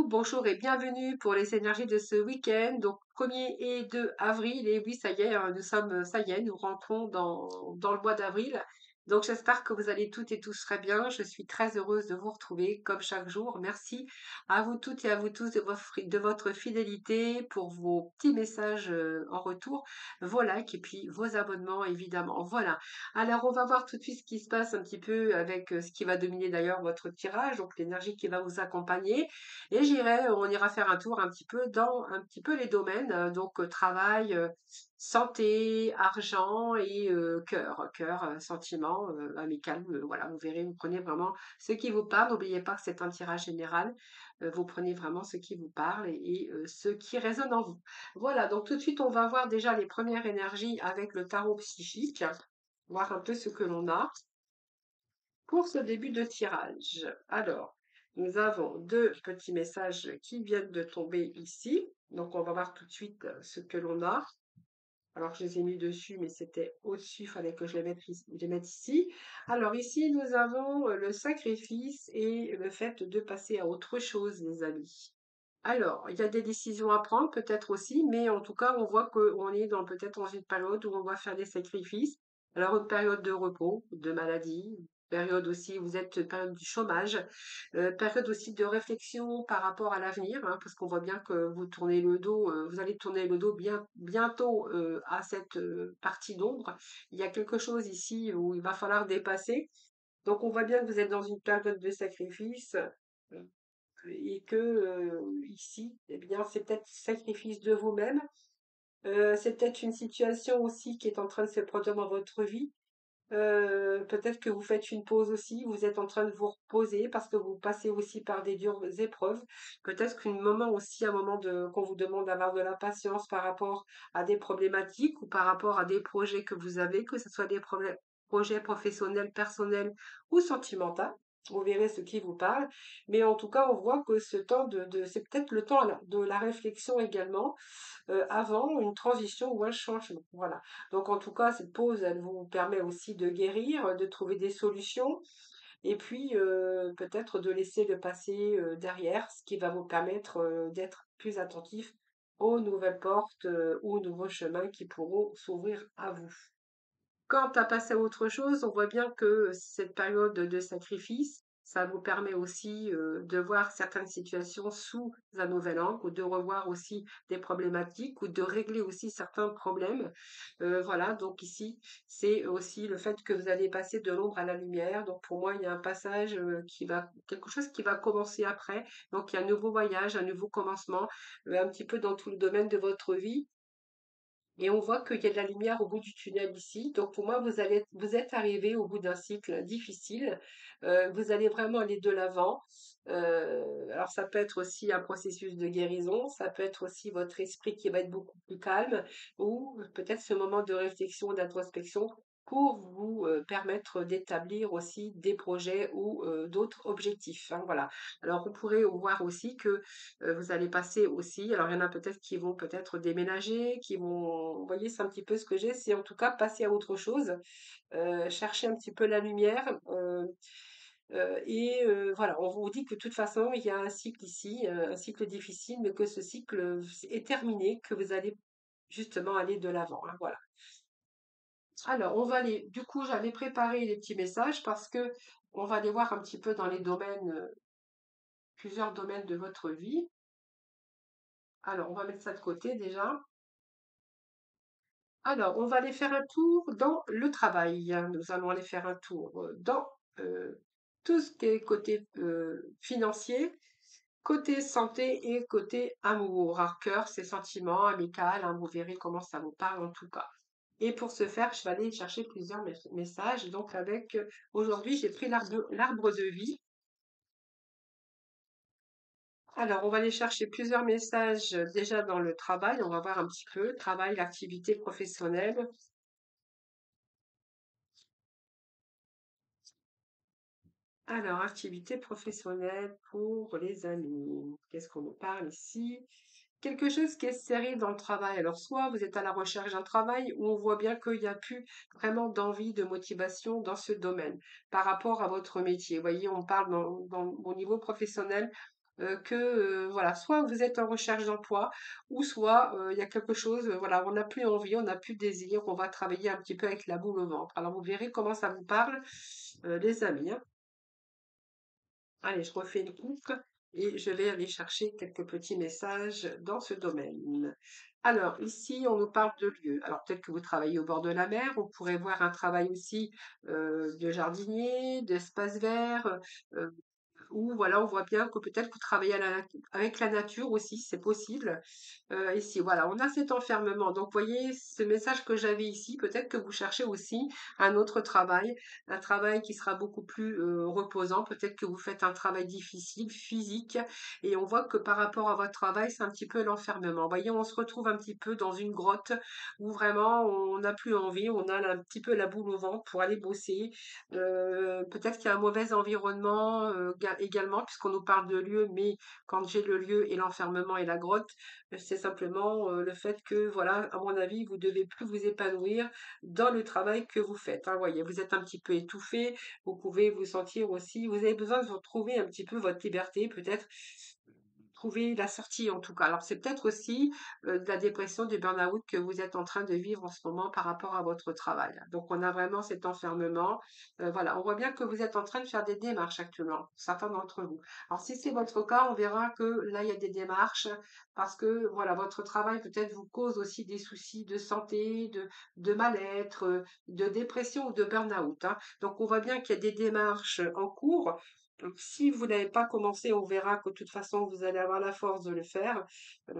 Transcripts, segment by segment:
Coucou, bonjour et bienvenue pour les énergies de ce week-end, donc 1er et 2 avril. Et oui, ça y est, nous sommes, ça y est, nous rentrons dans le mois d'avril. Donc j'espère que vous allez toutes et tous très bien. Je suis très heureuse de vous retrouver comme chaque jour. Merci à vous toutes et à vous tous de votre fidélité pour vos petits messages en retour, vos likes et puis vos abonnements évidemment. Voilà. Alors on va voir tout de suite ce qui se passe un petit peu avec ce qui va dominer d'ailleurs votre tirage, donc l'énergie qui va vous accompagner. Et on ira faire un tour un petit peu dans un petit peu les domaines, donc travail, santé, argent et cœur, sentiment, amical. Voilà, vous verrez, vous prenez vraiment ce qui vous parle. N'oubliez pas que c'est un tirage général. Vous prenez vraiment ce qui vous parle et ce qui résonne en vous. Voilà, donc tout de suite, on va voir déjà les premières énergies avec le tarot psychique, voir un peu ce que l'on a pour ce début de tirage. Alors, nous avons deux petits messages qui viennent de tomber ici. Donc, on va voir tout de suite ce que l'on a. Alors, je les ai mis dessus, mais c'était au-dessus, il fallait que je les mette ici. Alors, ici, nous avons le sacrifice et le fait de passer à autre chose, les amis. Alors, il y a des décisions à prendre, peut-être aussi, mais en tout cas, on voit qu'on est peut-être dans une période où on va faire des sacrifices. Alors, une période de repos, de maladie, période aussi, vous êtes période du chômage, période aussi de réflexion par rapport à l'avenir, hein, parce qu'on voit bien que vous tournez le dos, vous allez tourner le dos bientôt à cette partie d'ombre. Il y a quelque chose ici où il va falloir dépasser. Donc, on voit bien que vous êtes dans une période de sacrifice. Et que ici, eh bien, c'est peut-être sacrifice de vous-même. C'est peut-être une situation aussi qui est en train de se produire dans votre vie. Peut-être que vous faites une pause aussi, vous êtes en train de vous reposer parce que vous passez aussi par des dures épreuves. Peut-être qu'un moment aussi, un moment qu'on vous demande d'avoir de la patience par rapport à des problématiques ou par rapport à des projets que vous avez, que ce soit des projets professionnels, personnels ou sentimentaux. Vous verrez ce qui vous parle. Mais en tout cas, on voit que ce temps c'est peut-être le temps de la réflexion également, avant une transition ou un changement. Voilà. Donc en tout cas, cette pause, elle vous permet aussi de guérir, de trouver des solutions et puis peut-être de laisser le passé derrière, ce qui va vous permettre d'être plus attentif aux nouvelles portes ou aux nouveaux chemins qui pourront s'ouvrir à vous. Quant à passer à autre chose, on voit bien que cette période de sacrifice, ça vous permet aussi de voir certaines situations sous un nouvel angle, ou de revoir aussi des problématiques, ou de régler aussi certains problèmes. Voilà, donc ici, c'est aussi le fait que vous allez passer de l'ombre à la lumière. Donc pour moi, il y a un passage quelque chose qui va commencer après. Donc il y a un nouveau voyage, un nouveau commencement, un petit peu dans tout le domaine de votre vie. Et on voit qu'il y a de la lumière au bout du tunnel ici. Donc pour moi, vous êtes arrivé au bout d'un cycle difficile. Vous allez vraiment aller de l'avant. Alors ça peut être aussi un processus de guérison, ça peut être aussi votre esprit qui va être beaucoup plus calme, ou peut-être ce moment de réflexion, d'introspection pour vous permettre d'établir aussi des projets ou d'autres objectifs, hein, voilà. Alors, on pourrait voir aussi que vous allez passer aussi, alors il y en a peut-être qui vont peut-être déménager, qui vont, vous voyez, c'est un petit peu ce que j'ai, c'est en tout cas passer à autre chose, chercher un petit peu la lumière. Voilà, on vous dit que de toute façon, il y a un cycle ici, un cycle difficile, mais que ce cycle est terminé, que vous allez justement aller de l'avant, hein, voilà. Alors, on va aller, du coup, j'avais préparé les petits messages parce que on va aller voir un petit peu dans les domaines, plusieurs domaines de votre vie. Alors, on va mettre ça de côté déjà. Alors, on va aller faire un tour dans le travail, hein. Nous allons aller faire un tour dans tout ce qui est côté financier, côté santé et côté amour. Alors, cœur, c'est sentiment, amical, hein, vous verrez comment ça vous parle en tout cas. Et pour ce faire, je vais aller chercher plusieurs messages. Donc, aujourd'hui, j'ai pris l'arbre de vie. Alors, on va aller chercher plusieurs messages déjà dans le travail. On va voir un petit peu travail, activité professionnelle. Alors, activité professionnelle pour les amis. Qu'est-ce qu'on nous parle ici? Quelque chose qui est serré dans le travail. Alors, soit vous êtes à la recherche d'un travail où on voit bien qu'il n'y a plus vraiment d'envie, de motivation dans ce domaine par rapport à votre métier. Vous voyez, on parle au niveau professionnel. voilà, soit vous êtes en recherche d'emploi ou soit, il y a quelque chose, voilà, on n'a plus envie, on n'a plus de désir, on va travailler un petit peu avec la boule au ventre. Alors vous verrez comment ça vous parle, les amis, hein. Allez, je refais une coupe et je vais aller chercher quelques petits messages dans ce domaine. Alors, ici, on nous parle de lieux. Alors, peut-être que vous travaillez au bord de la mer. On pourrait voir un travail aussi de jardinier, d'espace vert, euh, ou voilà, on voit bien que peut-être que vous travaillez avec la nature aussi, c'est possible. Ici, voilà, on a cet enfermement. Donc, vous voyez, ce message que j'avais ici, peut-être que vous cherchez aussi un autre travail, un travail qui sera beaucoup plus reposant. Peut-être que vous faites un travail difficile, physique, et on voit que par rapport à votre travail, c'est un petit peu l'enfermement. Vous voyez, on se retrouve un petit peu dans une grotte où vraiment on n'a plus envie, on a un petit peu la boule au ventre pour aller bosser. Peut-être qu'il y a un mauvais environnement également, puisqu'on nous parle de lieu, mais quand j'ai le lieu et l'enfermement et la grotte, c'est simplement le fait que, voilà, à mon avis, vous devez plus vous épanouir dans le travail que vous faites, hein. Voyez, vous êtes un petit peu étouffé, vous pouvez vous sentir aussi, vous avez besoin de retrouver un petit peu votre liberté, peut-être trouver la sortie en tout cas. Alors c'est peut-être aussi de la dépression, du burn-out que vous êtes en train de vivre en ce moment par rapport à votre travail. Donc on a vraiment cet enfermement. Voilà, on voit bien que vous êtes en train de faire des démarches actuellement, certains d'entre vous. Alors si c'est votre cas, on verra que là il y a des démarches parce que voilà, votre travail peut-être vous cause aussi des soucis de santé, de mal-être, de dépression ou de burn-out, hein. Donc on voit bien qu'il y a des démarches en cours. Donc, si vous n'avez pas commencé, on verra que de toute façon, vous allez avoir la force de le faire.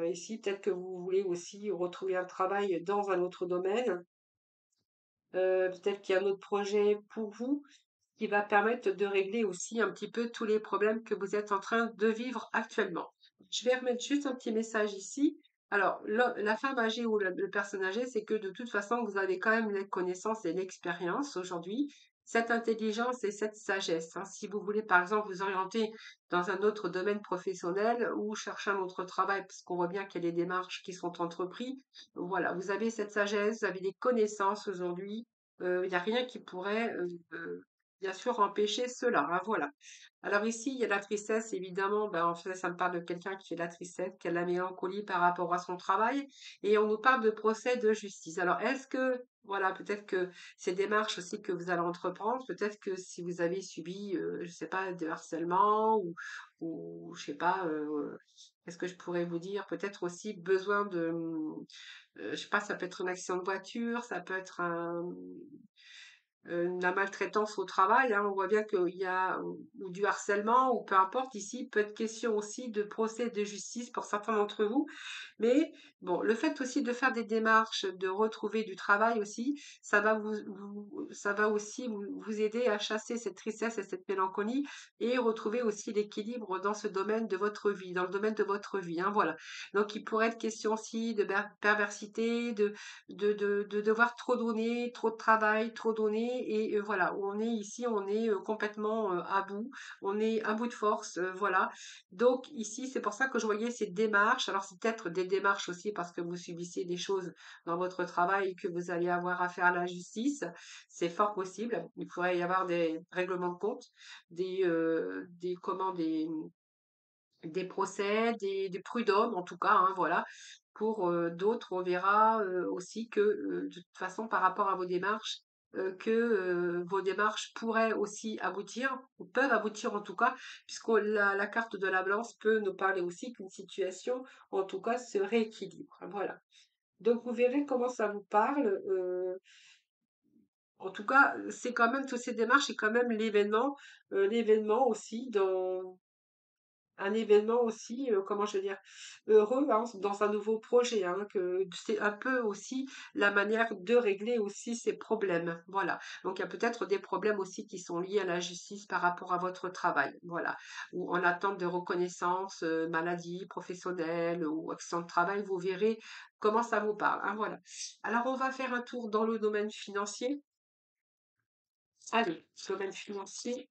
Ici, peut-être que vous voulez aussi retrouver un travail dans un autre domaine. Peut-être qu'il y a un autre projet pour vous qui va permettre de régler aussi un petit peu tous les problèmes que vous êtes en train de vivre actuellement. Je vais remettre juste un petit message ici. Alors, la femme âgée ou le personne âgée, c'est que de toute façon, vous avez quand même les connaissances et l'expérience aujourd'hui, cette intelligence et cette sagesse, hein. Si vous voulez, par exemple, vous orienter dans un autre domaine professionnel ou chercher un autre travail, parce qu'on voit bien qu'il y a des démarches qui sont entreprises, voilà, vous avez cette sagesse, vous avez des connaissances aujourd'hui. Il n'y a rien qui pourrait bien sûr empêcher cela, hein, voilà. Alors ici, il y a la tristesse, évidemment, ben, en fait, ça me parle de quelqu'un qui fait la tristesse, qui a la mélancolie par rapport à son travail, et on nous parle de procès de justice. Alors, est-ce que, voilà, peut-être que ces démarches aussi que vous allez entreprendre, peut-être que si vous avez subi, je sais pas, de harcèlement ou je sais pas, qu'est-ce que je pourrais vous dire, peut-être aussi besoin de, je sais pas, ça peut être un accident de voiture, ça peut être la maltraitance au travail, hein, on voit bien qu'il y a ou du harcèlement ou peu importe. Ici, peut être question aussi de procès de justice pour certains d'entre vous. Mais bon, le fait aussi de faire des démarches, de retrouver du travail aussi, ça va aussi vous aider à chasser cette tristesse et cette mélancolie et retrouver aussi l'équilibre dans ce domaine de votre vie, dans le domaine de votre vie, hein, voilà. Donc, il pourrait être question aussi de perversité, de devoir trop donner, trop de travail, trop donner. Et voilà, on est ici, on est complètement à bout, on est à bout de force, voilà. Donc ici, c'est pour ça que je voyais ces démarches. Alors c'est peut-être des démarches aussi parce que vous subissez des choses dans votre travail et que vous allez avoir affaire à la justice. C'est fort possible. Il pourrait y avoir des règlements de compte, comment, des procès, des prud'hommes en tout cas, hein, voilà. Pour d'autres, on verra aussi que de toute façon, par rapport à vos démarches, que vos démarches pourraient aussi aboutir, ou peuvent aboutir en tout cas, puisque la carte de la balance peut nous parler aussi qu'une situation, en tout cas, se rééquilibre. Voilà. Donc vous verrez comment ça vous parle. En tout cas, c'est quand même, toutes ces démarches, c'est quand même l'événement aussi dans un événement aussi, comment je veux dire? Heureux, hein, dans un nouveau projet, hein, que c'est un peu aussi la manière de régler aussi ces problèmes. Voilà. Donc il y a peut-être des problèmes aussi qui sont liés à la justice par rapport à votre travail. Voilà. Ou en attente de reconnaissance, maladie professionnelle ou accident de travail, vous verrez comment ça vous parle, hein, voilà. Alors on va faire un tour dans le domaine financier. Allez, domaine financier,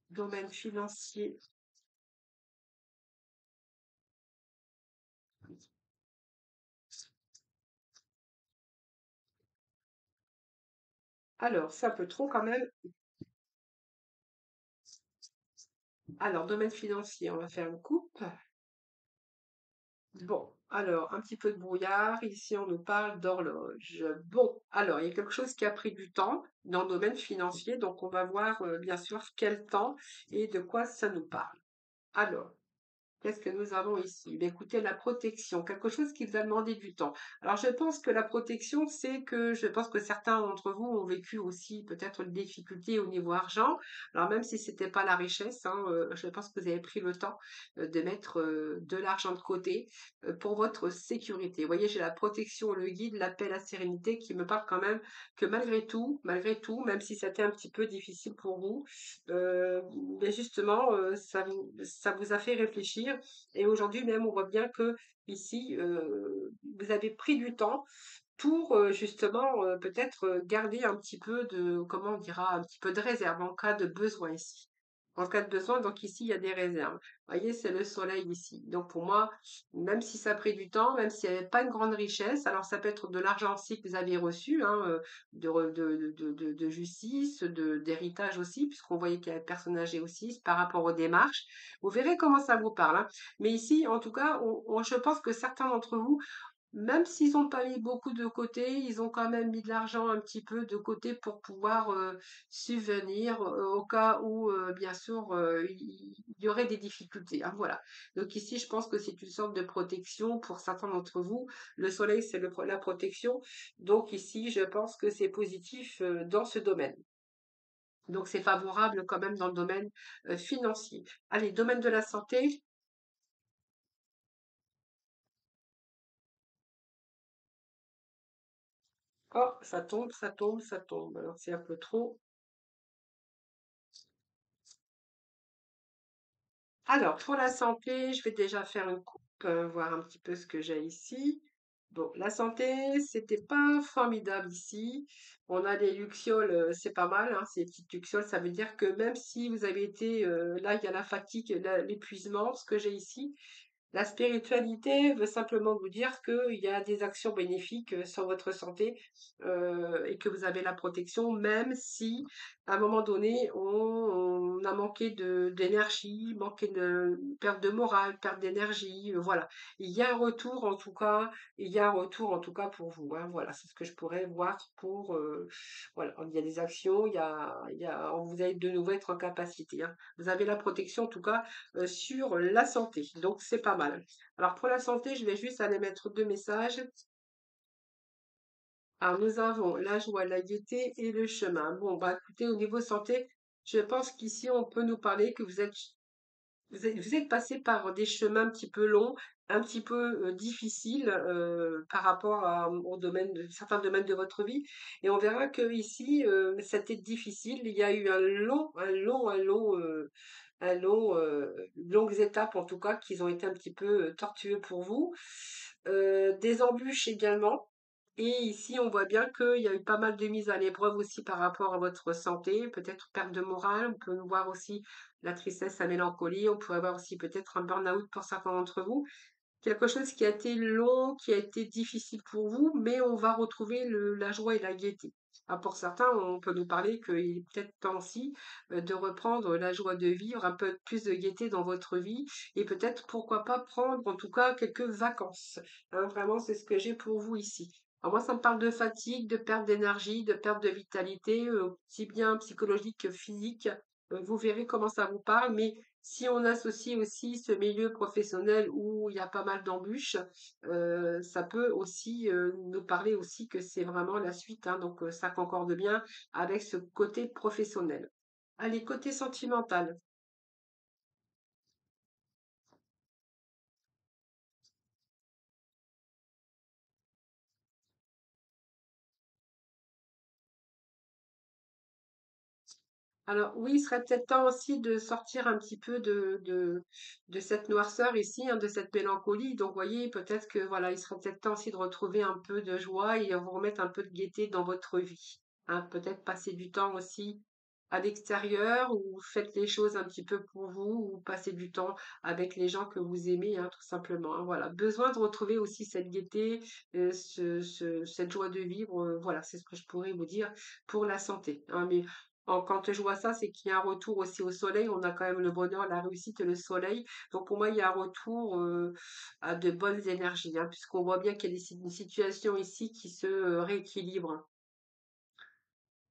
domaine financier. Alors, c'est un peu trop quand même. Alors, domaine financier, on va faire une coupe. Bon, alors, un petit peu de brouillard. Ici, on nous parle d'horloge. Bon, alors, il y a quelque chose qui a pris du temps dans le domaine financier, donc on va voir bien sûr quel temps et de quoi ça nous parle. Alors, qu'est-ce que nous avons ici? Ben, écoutez, la protection, quelque chose qui vous a demandé du temps. Alors, je pense que la protection, c'est que je pense que certains d'entre vous ont vécu aussi peut-être une difficulté au niveau argent. Alors, même si c'était pas la richesse, hein, je pense que vous avez pris le temps de mettre de l'argent de côté pour votre sécurité. Vous voyez, j'ai la protection, le guide, la paix, la sérénité qui me parle quand même que malgré tout, même si c'était un petit peu difficile pour vous, euh, mais justement, ça vous a fait réfléchir. Et aujourd'hui même, on voit bien que ici, vous avez pris du temps pour justement peut-être garder un petit peu de, comment on dira, un petit peu de réserve en cas de besoin ici. En cas de besoin, donc ici, il y a des réserves. Vous voyez, c'est le soleil ici. Donc pour moi, même si ça a pris du temps, même s'il n'y avait pas une grande richesse, alors ça peut être de l'argent aussi que vous avez reçu, hein, de justice, d'héritage aussi, puisqu'on voyait qu'il y avait personne âgée aussi par rapport aux démarches. Vous verrez comment ça vous parle, hein. Mais ici, en tout cas, je pense que certains d'entre vous même s'ils n'ont pas mis beaucoup de côté, ils ont quand même mis de l'argent un petit peu de côté pour pouvoir subvenir au cas où, bien sûr, il y aurait des difficultés, hein, voilà. Donc ici, je pense que c'est une sorte de protection pour certains d'entre vous. Le soleil, c'est la protection. Donc ici, je pense que c'est positif dans ce domaine. Donc c'est favorable quand même dans le domaine financier. Allez, domaine de la santé. Oh, ça tombe, ça tombe, ça tombe. Alors c'est un peu trop. Alors, pour la santé, je vais déjà faire une coupe, voir un petit peu ce que j'ai ici. Bon, la santé, c'était pas formidable ici. On a des lucioles, c'est pas mal, hein, ces petites lucioles. Ça veut dire que même si vous avez été, là, il y a la fatigue, l'épuisement, ce que j'ai ici. La spiritualité veut simplement vous dire qu'il y a des actions bénéfiques sur votre santé et que vous avez la protection, même si à un moment donné on a manqué d'énergie, manqué de perte de morale, perte d'énergie, voilà. Il y a un retour en tout cas, il y a un retour en tout cas pour vous, hein, voilà, c'est ce que je pourrais voir pour voilà. Il y a des actions, vous allez de nouveau être en capacité, hein. Vous avez la protection en tout cas sur la santé. Donc, c'est pas mal. Alors, pour la santé, je vais juste aller mettre deux messages. Alors, nous avons la joie, la gaieté et le chemin. Bon, bah, écoutez, au niveau santé, je pense qu'ici, on peut nous parler que vous êtes passé par des chemins un petit peu longs, un petit peu difficiles par rapport au domaine certains domaines de votre vie. Et on verra que ici, c'était difficile. Il y a eu longues étapes en tout cas qui ont été un petit peu tortueux pour vous. Des embûches également. Et ici, on voit bien qu'il y a eu pas mal de mises à l'épreuve aussi par rapport à votre santé, peut-être perte de morale. On peut voir aussi la tristesse, la mélancolie. On pourrait voir aussi peut-être un burn-out pour certains d'entre vous. Quelque chose qui a été long, qui a été difficile pour vous, mais on va retrouver la joie et la gaieté. Ah, pour certains, on peut nous parler qu'il est peut-être temps aussi de reprendre la joie de vivre, un peu plus de gaieté dans votre vie, et peut-être pourquoi pas prendre en tout cas quelques vacances. Hein, vraiment, c'est ce que j'ai pour vous ici. Alors moi, ça me parle de fatigue, de perte d'énergie, de perte de vitalité, aussi bien psychologique que physique. Vous verrez comment ça vous parle, mais si on associe aussi ce milieu professionnel où il y a pas mal d'embûches, ça peut aussi nous parler aussi que c'est vraiment la suite, hein, donc ça concorde bien avec ce côté professionnel. Allez, côté sentimental. Alors oui, il serait peut-être temps aussi de sortir un petit peu de cette noirceur ici, hein, de cette mélancolie. Donc, vous voyez, peut-être que voilà, il serait peut-être temps aussi de retrouver un peu de joie et vous remettre un peu de gaieté dans votre vie. Hein, peut-être passer du temps aussi à l'extérieur ou faites les choses un petit peu pour vous ou passez du temps avec les gens que vous aimez, hein, tout simplement, hein. Voilà, besoin de retrouver aussi cette gaieté, cette joie de vivre. Voilà, c'est ce que je pourrais vous dire pour la santé, hein. Mais Quand je vois ça, c'est qu'il y a un retour aussi au soleil. On a quand même le bonheur, la réussite et le soleil. Donc pour moi, il y a un retour à de bonnes énergies, hein, puisqu'on voit bien qu'il y a une situation ici qui se rééquilibre.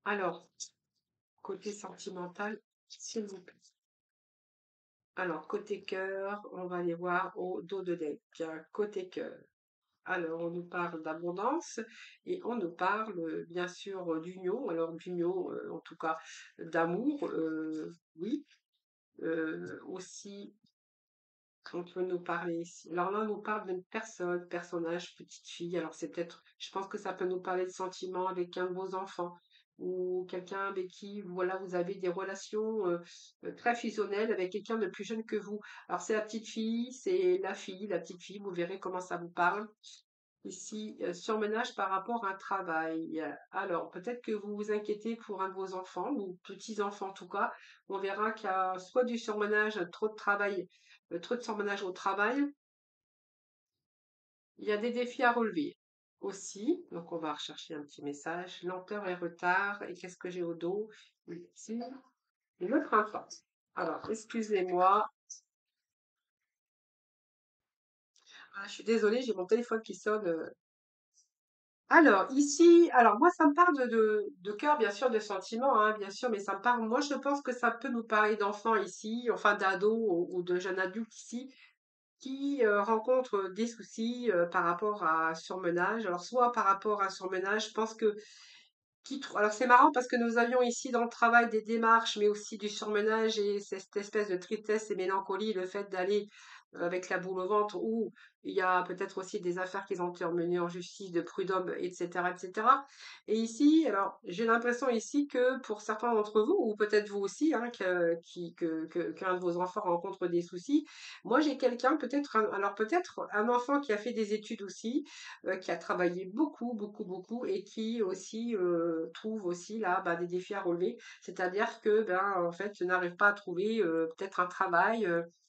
Alors, côté sentimental, s'il vous plaît. Alors, côté cœur, on va aller voir au dos de deck. Bien, côté cœur. Alors, on nous parle d'abondance et on nous parle, bien sûr, d'union. Alors, d'union, en tout cas, d'amour, oui. Aussi, on peut nous parler ici. Alors là, on nous parle d'une personne, personnage, petite fille. Alors, c'est peut-être, je pense que ça peut nous parler de sentiments avec un de vos enfants ou quelqu'un avec qui, voilà, vous avez des relations très fusionnelles avec quelqu'un de plus jeune que vous. Alors, c'est la petite fille, c'est la petite fille, vous verrez comment ça vous parle. Ici, surmenage par rapport à un travail. Alors, peut-être que vous vous inquiétez pour un de vos enfants, ou petits-enfants en tout cas. On verra qu'il y a soit du surmenage, trop de travail, trop de surmenage au travail. Il y a des défis à relever aussi. Donc, on va rechercher un petit message. Lenteur et retard. Et qu'est-ce que j'ai au dos? Ici, le printemps. Alors, excusez-moi. Ah, je suis désolée, j'ai mon téléphone qui sonne. Alors, ici, alors moi, ça me parle de cœur, bien sûr, de sentiments, hein, bien sûr, mais ça me parle, moi, je pense que ça peut nous parler d'enfants ici, enfin d'ados ou de jeunes adultes ici, qui rencontrent des soucis par rapport à un surmenage. Alors, soit par rapport à un surmenage, je pense que alors c'est marrant parce que nous avions ici dans le travail des démarches, mais aussi du surmenage et cette espèce de tristesse et mélancolie, le fait d'aller avec la boule au ventre, ou il y a peut-être aussi des affaires qui ont été emmenées en justice de prud'homme, etc., etc. Et ici, alors j'ai l'impression ici que pour certains d'entre vous, ou peut-être vous aussi, hein, qu'un de vos enfants rencontre des soucis, moi j'ai quelqu'un, alors peut-être un enfant qui a fait des études aussi, qui a travaillé beaucoup, beaucoup, beaucoup et qui aussi trouve aussi là bah, des défis à relever. C'est-à-dire que ben en fait n'arrive pas à trouver peut-être un travail.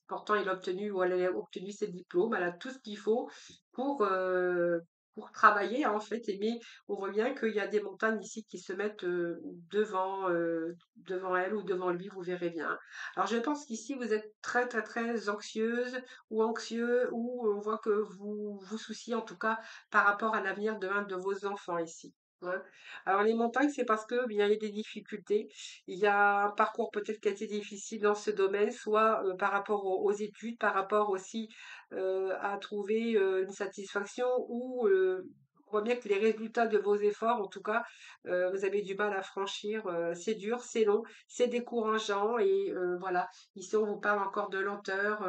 Pourtant, il a obtenu ou elle a obtenu ses diplômes, elle a tout ce qu'il faut pour euh, pour travailler en fait. Mais on voit bien qu'il y a des montagnes ici qui se mettent devant elle ou devant lui, vous verrez bien. Alors je pense qu'ici vous êtes très très très anxieuse ou anxieux, ou on voit que vous vous souciez en tout cas par rapport à l'avenir de un de vos enfants ici. Ouais. Alors les montagnes, c'est parce que bien, il y a des difficultés. Il y a un parcours peut-être qui a été difficile dans ce domaine, soit par rapport aux études, par rapport aussi à trouver une satisfaction, ou on voit bien que les résultats de vos efforts, en tout cas, vous avez du mal à franchir. C'est dur, c'est long, c'est décourageant et voilà. Ici, on vous parle encore de lenteur.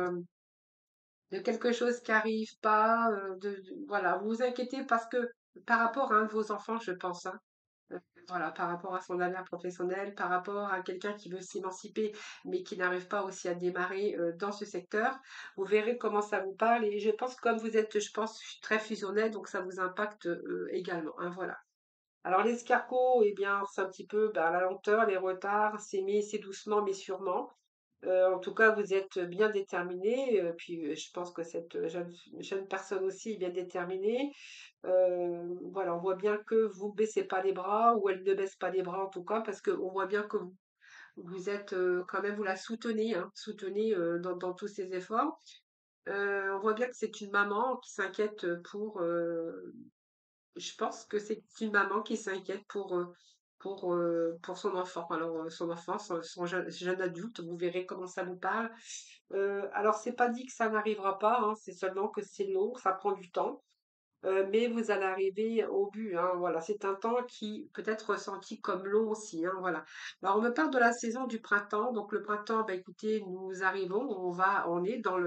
De quelque chose qui arrive pas, voilà, vous vous inquiétez parce que par rapport à un de vos enfants, je pense, hein, heu, voilà, par rapport à son avenir professionnel, par rapport à quelqu'un qui veut s'émanciper, mais qui n'arrive pas aussi à démarrer, dans ce secteur. Vous verrez comment ça vous parle et je pense comme vous êtes, je pense, très fusionnel, donc ça vous impacte, également, hein, voilà. Alors l'escargot, eh bien, c'est un petit peu, bah, la lenteur, les retards, c'est doucement mais sûrement. En tout cas, vous êtes bien déterminé, puis, je pense que cette, jeune personne aussi est bien déterminée. Voilà, on voit bien que vous baissez pas les bras, ou elle ne baisse pas les bras en tout cas, parce qu'on voit bien que vous êtes, quand même vous la soutenez, hein, soutenez, dans tous ses efforts. On voit bien que c'est une maman qui s'inquiète, je pense que c'est une maman qui s'inquiète pour son enfant. Alors, son enfant, son jeune adulte, vous verrez comment ça vous parle. Alors, c'est pas dit que ça n'arrivera pas, hein, c'est seulement que c'est long, ça prend du temps, mais vous allez arriver au but, hein, voilà. C'est un temps qui peut être ressenti comme long aussi, hein, voilà. Alors, on me parle de la saison du printemps. Donc, le printemps, bah, écoutez, nous arrivons, on est dans,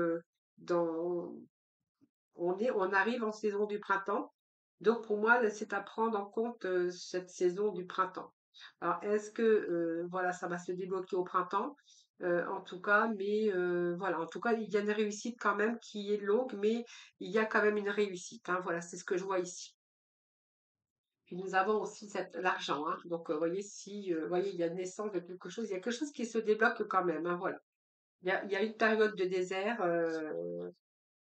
on arrive en saison du printemps. Donc pour moi, là, c'est à prendre en compte cette saison du printemps. Alors est-ce que voilà, ça va se débloquer au printemps, en tout cas, mais voilà, en tout cas, il y a une réussite quand même qui est longue, mais il y a quand même une réussite, hein, voilà, c'est ce que je vois ici. Puis nous avons aussi l'argent, hein, donc voyez, si voyez, il y a une naissance de quelque chose, il y a quelque chose qui se débloque quand même, hein, voilà. Il y a une période de désert.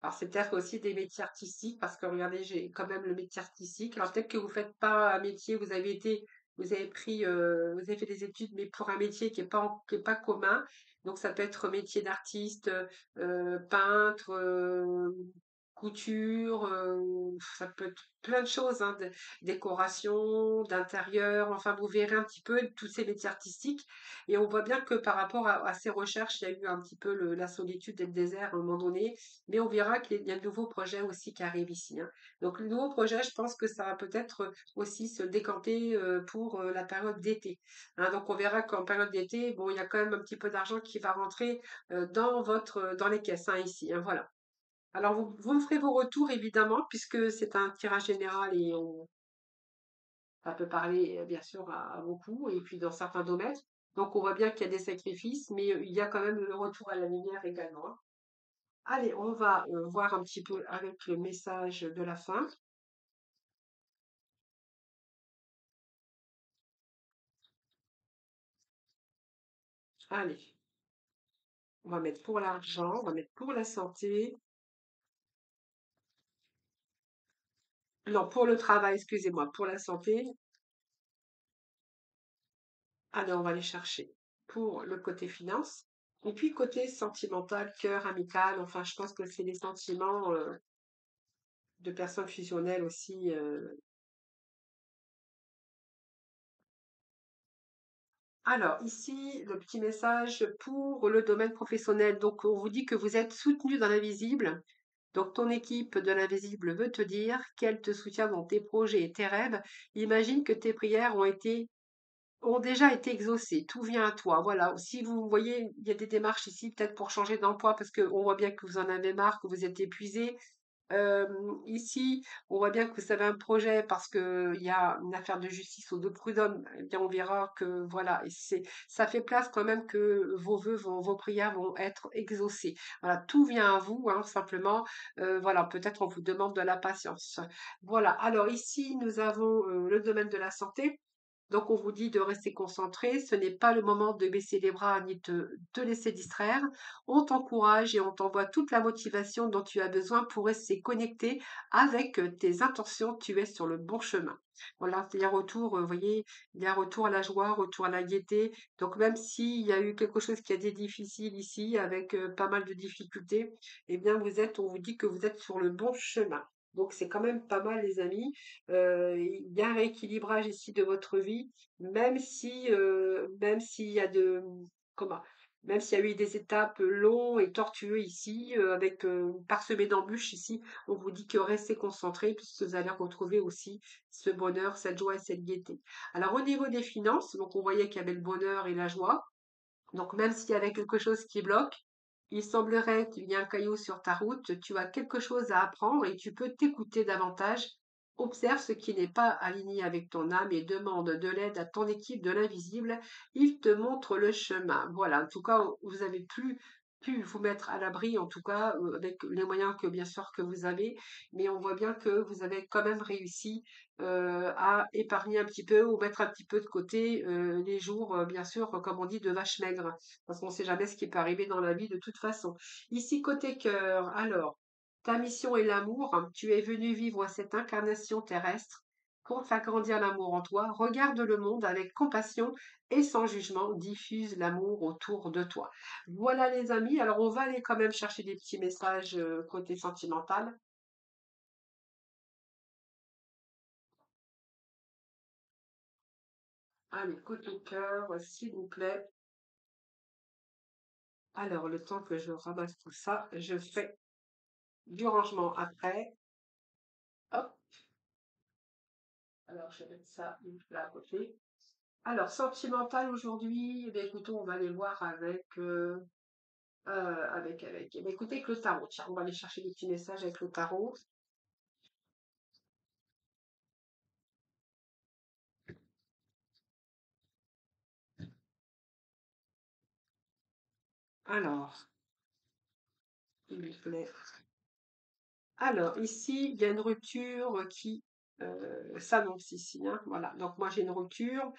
Alors, c'est peut-être aussi des métiers artistiques, parce que regardez, j'ai quand même le métier artistique. Alors, peut-être que vous faites pas un métier, vous avez été vous avez fait des études, mais pour un métier qui est pas commun. Donc ça peut être métier d'artiste, peintre, couture, ça peut être plein de choses, hein, décoration, d'intérieur. Enfin, vous verrez un petit peu tous ces métiers artistiques. Et on voit bien que par rapport à ces recherches, il y a eu un petit peu la solitude et le désert à un moment donné. Mais on verra qu'il y a de nouveaux projets aussi qui arrivent ici, hein. Donc, le nouveau projet, je pense que ça va peut-être aussi se décanter pour la période d'été, hein. Donc, on verra qu'en période d'été, bon, il y a quand même un petit peu d'argent qui va rentrer dans les caisses, hein, ici, hein, voilà. Alors, vous me ferez vos retours, évidemment, puisque c'est un tirage général et ça peut parler, bien sûr, à beaucoup, et puis dans certains domaines. Donc, on voit bien qu'il y a des sacrifices, mais il y a quand même le retour à la lumière également, hein. Allez, on va voir un petit peu avec le message de la fin. Allez, on va mettre pour l'argent, on va mettre pour la santé. Non, pour le travail, excusez-moi, pour la santé. Allez, on va aller chercher pour le côté finance. Et puis côté sentimental, cœur, amical, enfin, je pense que c'est les sentiments de personnes fusionnelles aussi. Alors, ici, le petit message pour le domaine professionnel. Donc, on vous dit que vous êtes soutenu dans l'invisible. Donc, ton équipe de l'invisible veut te dire qu'elle te soutient dans tes projets et tes rêves. Imagine que tes prières ont déjà été exaucées. Tout vient à toi. Voilà. Si vous voyez, il y a des démarches ici, peut-être pour changer d'emploi, parce qu'on voit bien que vous en avez marre, que vous êtes épuisé. Ici, on voit bien que vous avez un projet parce qu'il y a une affaire de justice au de prud'homme. Eh bien, on verra que voilà, et ça fait place quand même que vos vœux, vos prières vont être exaucées. Voilà, tout vient à vous, hein, simplement. Voilà, peut-être on vous demande de la patience. Voilà. Alors ici, nous avons le domaine de la santé. Donc, on vous dit de rester concentré. Ce n'est pas le moment de baisser les bras ni de te laisser distraire. On t'encourage et on t'envoie toute la motivation dont tu as besoin pour rester connecté avec tes intentions. Tu es sur le bon chemin. Voilà, il y a retour, vous voyez, il y a retour à la joie, retour à la gaieté. Donc, même s'il y a eu quelque chose qui a été difficile ici, avec pas mal de difficultés, eh bien, on vous dit que vous êtes sur le bon chemin. Donc, c'est quand même pas mal, les amis. Il y a un rééquilibrage ici de votre vie, même s'il y a comment, même s'il y a eu des étapes longues et tortueuses ici, avec parsemées d'embûches ici, on vous dit que restez concentrés puisque vous allez retrouver aussi ce bonheur, cette joie et cette gaieté. Alors au niveau des finances, donc on voyait qu'il y avait le bonheur et la joie. Donc, même s'il y avait quelque chose qui bloque, il semblerait qu'il y ait un caillou sur ta route, tu as quelque chose à apprendre et tu peux t'écouter davantage. Observe ce qui n'est pas aligné avec ton âme et demande de l'aide à ton équipe de l'invisible. Il te montre le chemin. Voilà, en tout cas, vous avez pu vous mettre à l'abri, en tout cas, avec les moyens que bien sûr que vous avez, mais on voit bien que vous avez quand même réussi à épargner un petit peu ou mettre un petit peu de côté les jours, bien sûr, comme on dit, de vache maigre, parce qu'on ne sait jamais ce qui peut arriver dans la vie de toute façon. Ici, côté cœur, alors, ta mission est l'amour. Tu es venu vivre cette incarnation terrestre pour faire grandir l'amour en toi. Regarde le monde avec compassion et sans jugement. Diffuse l'amour autour de toi. Voilà les amis. Alors, on va aller quand même chercher des petits messages côté sentimental. Allez, côté cœur, s'il vous plaît. Alors, le temps que je ramasse tout ça, je fais du rangement après. Hop, alors je vais mettre ça là à côté. Alors, sentimental aujourd'hui, eh bien, écoutez, on va aller voir avec. Eh bien, écoutez, avec le tarot. Tiens, on va aller chercher des petits messages avec le tarot. Alors, s'il vous plaît. Alors, ici, il y a une rupture qui s'annonce ici, hein. Voilà. Donc, moi, j'ai une rupture.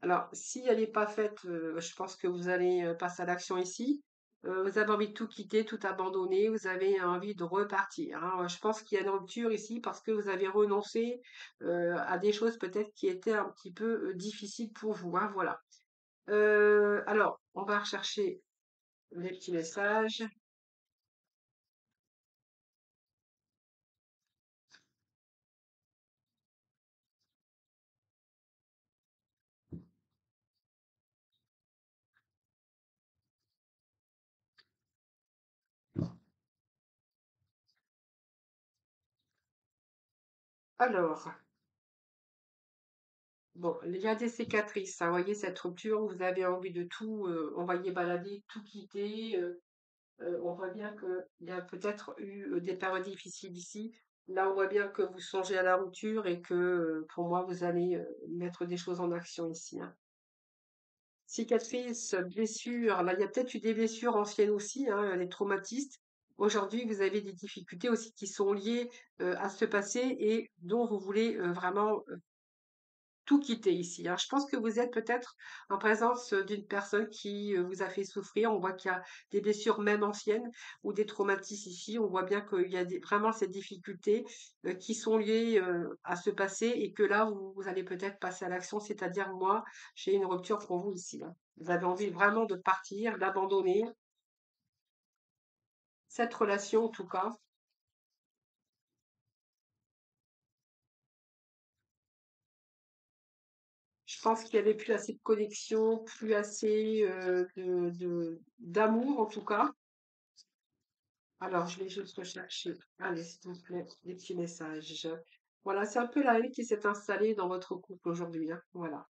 Alors, si elle n'est pas faite, je pense que vous allez passer à l'action ici. Vous avez envie de tout quitter, tout abandonner, vous avez envie de repartir, hein. Je pense qu'il y a une rupture ici parce que vous avez renoncé, à des choses peut-être qui étaient un petit peu, difficiles pour vous, hein, voilà. Alors, on va rechercher les petits messages. Alors, bon, il y a des cicatrices, hein, vous voyez cette rupture où vous avez envie de tout, envoyer balader, tout quitter, on voit bien qu'il y a peut-être eu, des périodes difficiles ici. Là, on voit bien que vous songez à la rupture et que, pour moi, vous allez, mettre des choses en action ici, hein. Cicatrices, blessures, là, il y a peut-être eu des blessures anciennes aussi, hein, les traumatismes. Aujourd'hui, vous avez des difficultés aussi qui sont liées, à ce passé et dont vous voulez, vraiment, tout quitter ici, hein. Je pense que vous êtes peut-être en présence, d'une personne qui, vous a fait souffrir. On voit qu'il y a des blessures même anciennes ou des traumatismes ici. On voit bien qu'il y a vraiment ces difficultés, qui sont liées, à ce passé et que là, vous allez peut-être passer à l'action. C'est-à-dire moi, j'ai une rupture pour vous ici, hein. Vous avez envie vraiment de partir, d'abandonner cette relation en tout cas. Je pense qu'il y avait plus assez de connexion, plus assez, de d'amour en tout cas. Alors, je vais juste rechercher. Allez, s'il vous plaît, des petits messages. Voilà, c'est un peu la haine qui s'est installée dans votre couple aujourd'hui, hein. Voilà.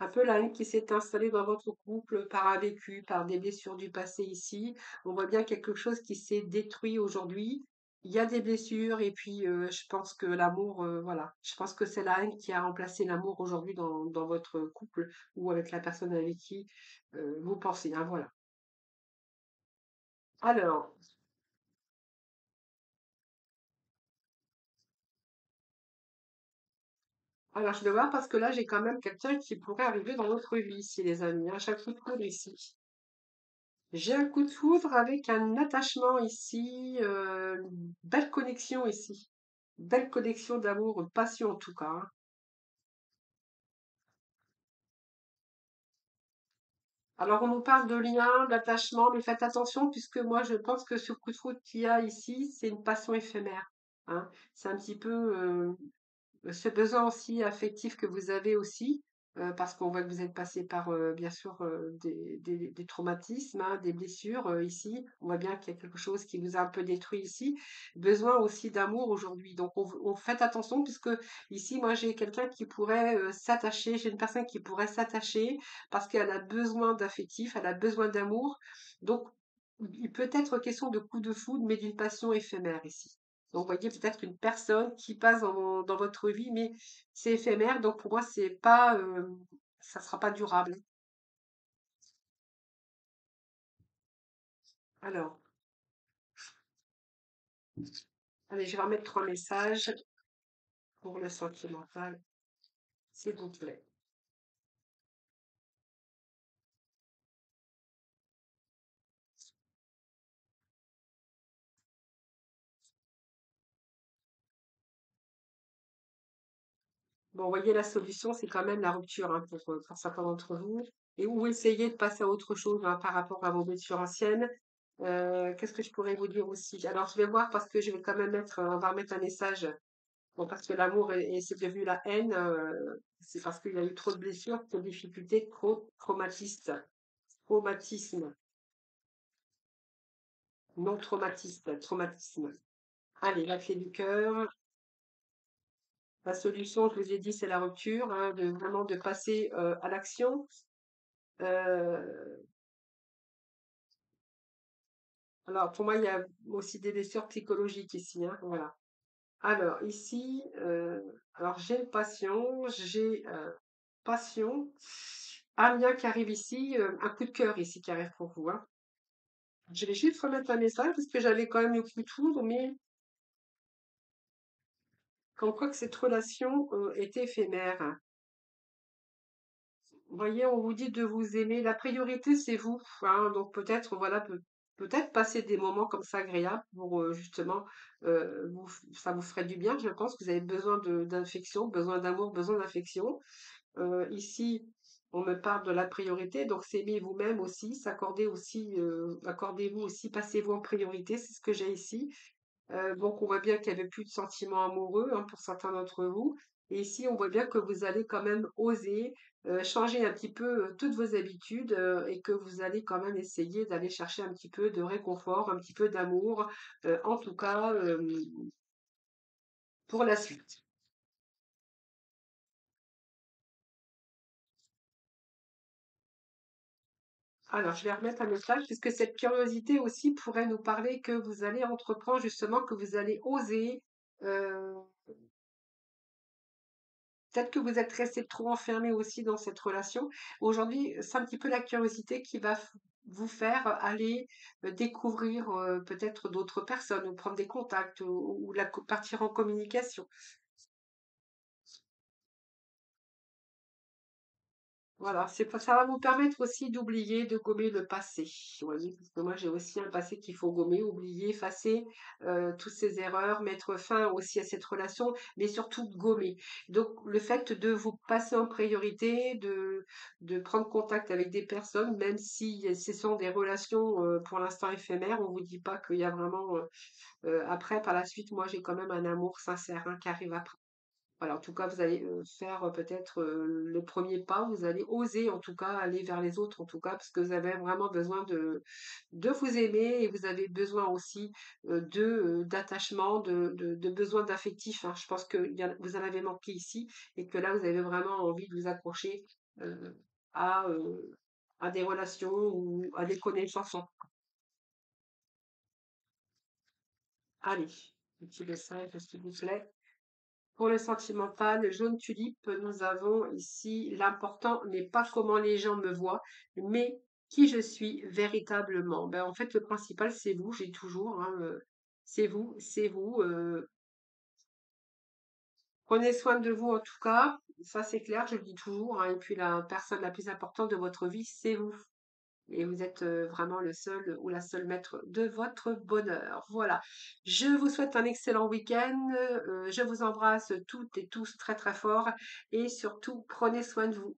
Un peu la haine qui s'est installée dans votre couple par un vécu, par des blessures du passé ici. On voit bien quelque chose qui s'est détruit aujourd'hui. Il y a des blessures et puis je pense que l'amour, voilà. Je pense que c'est la haine qui a remplacé l'amour aujourd'hui dans votre couple ou avec la personne avec qui vous pensez, hein, voilà. Alors, Alors, je vais voir parce que là, j'ai quand même quelqu'un qui pourrait arriver dans notre vie ici, les amis, hein. J'ai un coup de foudre ici. J'ai un coup de foudre avec un attachement ici, une belle connexion ici. Belle connexion d'amour, de passion en tout cas, hein. Alors, on nous parle de lien, d'attachement, mais faites attention puisque moi, je pense que ce coup de foudre qu'il y a ici, c'est une passion éphémère, hein. C'est un petit peu, ce besoin aussi affectif que vous avez aussi, parce qu'on voit que vous êtes passé par, bien sûr, des traumatismes, hein, des blessures, ici. On voit bien qu'il y a quelque chose qui vous a un peu détruit ici. Besoin aussi d'amour aujourd'hui. Donc on faites attention puisque ici, moi, j'ai quelqu'un qui pourrait, s'attacher, j'ai une personne qui pourrait s'attacher parce qu'elle a besoin d'affectif, elle a besoin d'amour. Donc il peut être question de coup de foudre, mais d'une passion éphémère ici. Donc, vous voyez peut-être une personne qui passe dans votre vie, mais c'est éphémère. Donc, pour moi, c'est pas, ça sera pas durable. Alors, allez, je vais remettre 3 messages pour le sentimental, s'il vous plaît. Bon, vous voyez, la solution, c'est quand même la rupture, hein, pour certains d'entre vous. Et ou essayer de passer à autre chose, hein, par rapport à vos blessures anciennes. Qu'est-ce que je pourrais vous dire aussi? Alors, je vais voir parce que je vais quand même mettre, on va remettre un message. Bon, parce que l'amour c'est devenu la haine, c'est parce qu'il y a eu trop de blessures, trop de difficultés, trop traumatistes. Traumatisme, non traumatiste, traumatisme. Allez, la clé du cœur. La solution, je vous ai dit, c'est la rupture, hein, de vraiment de passer à l'action. Euh, alors, pour moi, il y a aussi des blessures psychologiques ici, hein, voilà. Alors, ici, alors j'ai une passion, j'ai passion. Un lien qui arrive ici, un coup de cœur ici qui arrive pour vous, hein. Je vais juste remettre un message parce que j'avais quand même le coup de foudre, mais comme quoi que cette relation est éphémère. Vous voyez, on vous dit de vous aimer. La priorité, c'est vous, hein. Donc peut-être, voilà, Peut-être passer des moments comme ça agréables pour justement, ça vous ferait du bien, je pense que vous avez besoin d'affection, besoin d'amour, besoin d'affection. Ici, on me parle de la priorité, donc s'aimer vous-même aussi, s'accorder aussi, accordez-vous aussi, passez-vous en priorité, c'est ce que j'ai ici. Donc on voit bien qu'il y avait plus de sentiments amoureux, hein, pour certains d'entre vous. Et ici, on voit bien que vous allez quand même oser changer un petit peu toutes vos habitudes et que vous allez quand même essayer d'aller chercher un petit peu de réconfort, un petit peu d'amour, en tout cas pour la suite. Alors, je vais remettre un message puisque cette curiosité aussi pourrait nous parler que vous allez entreprendre justement, que vous allez oser. euh, Peut-être que vous êtes resté trop enfermé aussi dans cette relation. Aujourd'hui, c'est un petit peu la curiosité qui va vous faire aller découvrir peut-être d'autres personnes ou prendre des contacts ou partir en communication. Voilà, ça va vous permettre aussi d'oublier, de gommer le passé. Vous voyez, parce que moi j'ai aussi un passé qu'il faut gommer, oublier, effacer toutes ces erreurs, mettre fin aussi à cette relation, mais surtout gommer. Donc le fait de vous passer en priorité, de prendre contact avec des personnes, même si ce sont des relations pour l'instant éphémères, on vous dit pas qu'il y a vraiment après, par la suite, moi j'ai quand même un amour sincère hein, qui arrive après. Voilà, en tout cas, vous allez, faire, peut-être, le premier pas. Vous allez oser, en tout cas, aller vers les autres, en tout cas, parce que vous avez vraiment besoin de vous aimer et vous avez besoin aussi, d'attachement, de besoin d'affectif, hein. Je pense que vous en avez manqué ici et que là, vous avez vraiment envie de vous accrocher, heu, à, heu, à des relations ou à des connaissances en allez, un petit message, s'il vous plaît. Pour le sentimental, jaune tulipe, nous avons ici l'important n'est pas comment les gens me voient, mais qui je suis véritablement. Ben, en fait, le principal, c'est vous, j'ai toujours, hein, c'est vous, c'est vous. Prenez soin de vous en tout cas, ça c'est clair, je le dis toujours, hein, et puis la personne la plus importante de votre vie, c'est vous. Et vous êtes vraiment le seul ou la seule maître de votre bonheur. Voilà. Je vous souhaite un excellent week-end. Je vous embrasse toutes et tous très très fort. Et surtout, prenez soin de vous.